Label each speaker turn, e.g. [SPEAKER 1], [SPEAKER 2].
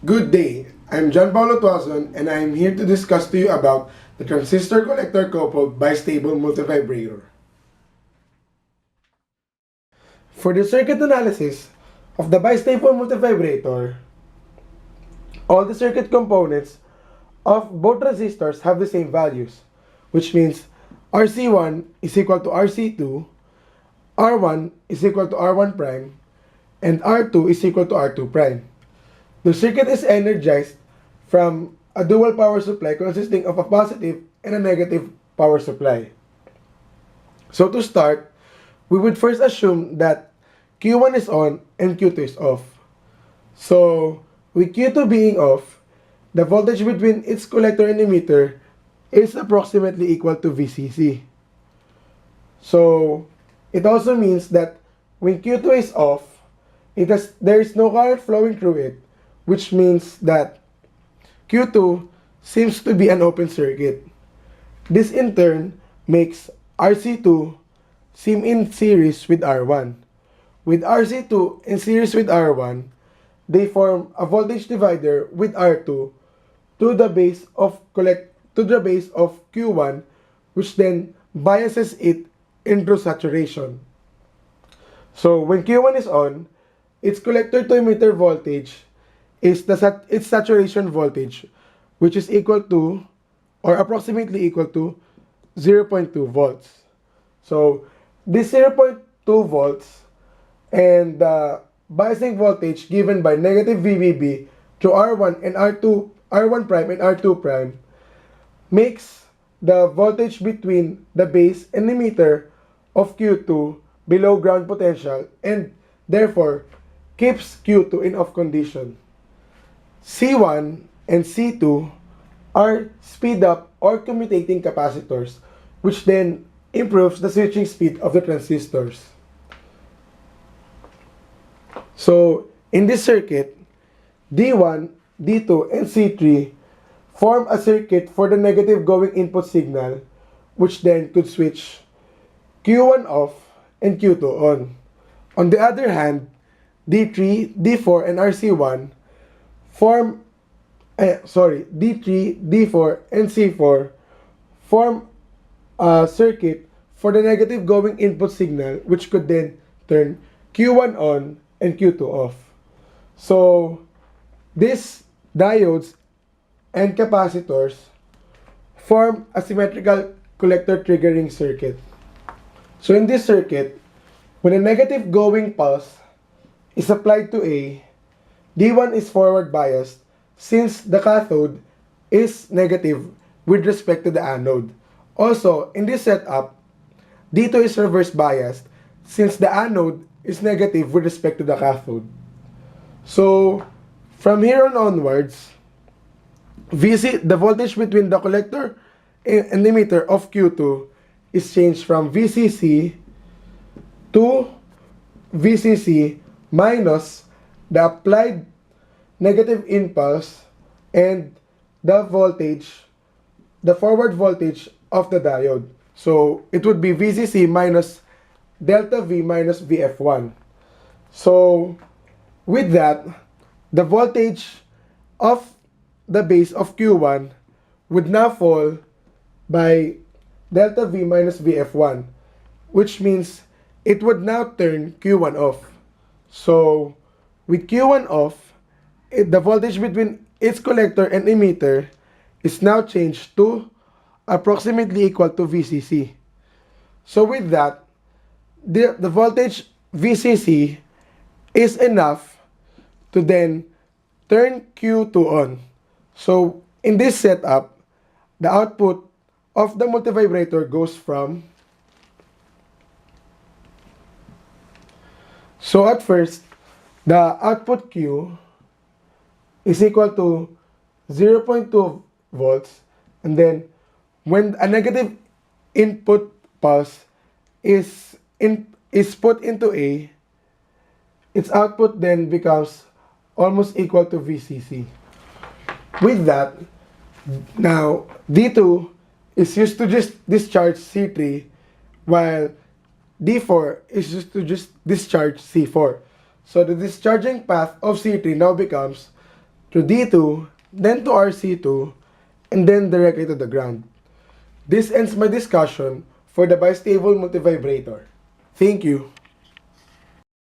[SPEAKER 1] Good day, I'm John Paulo Tuazon and I am here to discuss to you about the transistor collector coupled bistable multivibrator. For the circuit analysis of the bistable multivibrator, all the circuit components of both transistors have the same values, which means RC1 is equal to RC2, R1 is equal to R1 prime, and R2 is equal to R2 prime. The circuit is energized from a dual power supply consisting of a positive and a negative power supply. So to start, we would first assume that Q1 is on and Q2 is off. So with Q2 being off, the voltage between its collector and emitter is approximately equal to VCC. So it also means that when Q2 is off, there is no current flowing through it, which means that Q2 seems to be an open circuit. This in turn makes RC2 seem in series with R1. With RC2 in series with R1, they form a voltage divider with R2 to the base of Q1, which then biases it into saturation. So when Q1 is on, its collector to emitter voltage is its saturation voltage, which is equal to or approximately equal to 0.2 volts. So this 0.2 volts and the biasing voltage given by negative VBB to R1 and R1 prime and R2 prime makes the voltage between the base and emitter of Q2 below ground potential and therefore keeps Q2 in off condition. C1 and C2 are speed up or commutating capacitors, which then improves the switching speed of the transistors. So in this circuit, D1, D2, and C3 form a circuit for the negative going input signal, which then could switch Q1 off and Q2 on. On the other hand, D3, D4, and RC1 form D3, D4, and C4 form a circuit for the negative going input signal, which could then turn Q1 on and Q2 off. So these diodes and capacitors form a symmetrical collector triggering circuit. So in this circuit, when a negative going pulse is applied to A, D1 is forward biased since the cathode is negative with respect to the anode. Also, in this setup, D2 is reverse biased since the anode is negative with respect to the cathode. So, from here on onwards, the voltage between the collector and emitter of Q2 is changed from VCC to VCC minus the applied negative impulse and the forward voltage of the diode. So it would be VCC minus delta V minus VF1. So with that, the voltage of the base of Q1 would now fall by delta V minus VF1, which means it would now turn Q1 off. So with Q1 off, the voltage between its collector and emitter is now changed to approximately equal to VCC. So with that, the voltage VCC is enough to then turn Q2 on. So in this setup, the output of the multivibrator goes from, so at first, the output Q is equal to 0.2 volts, and then when a negative input pulse is put into A, its output then becomes almost equal to VCC. With that, now D2 is used to just discharge C3, while D4 is used to just discharge C4. So the discharging path of C3 now becomes to D2, then to RC2, and then directly to the ground. This ends my discussion for the bistable multivibrator. Thank you.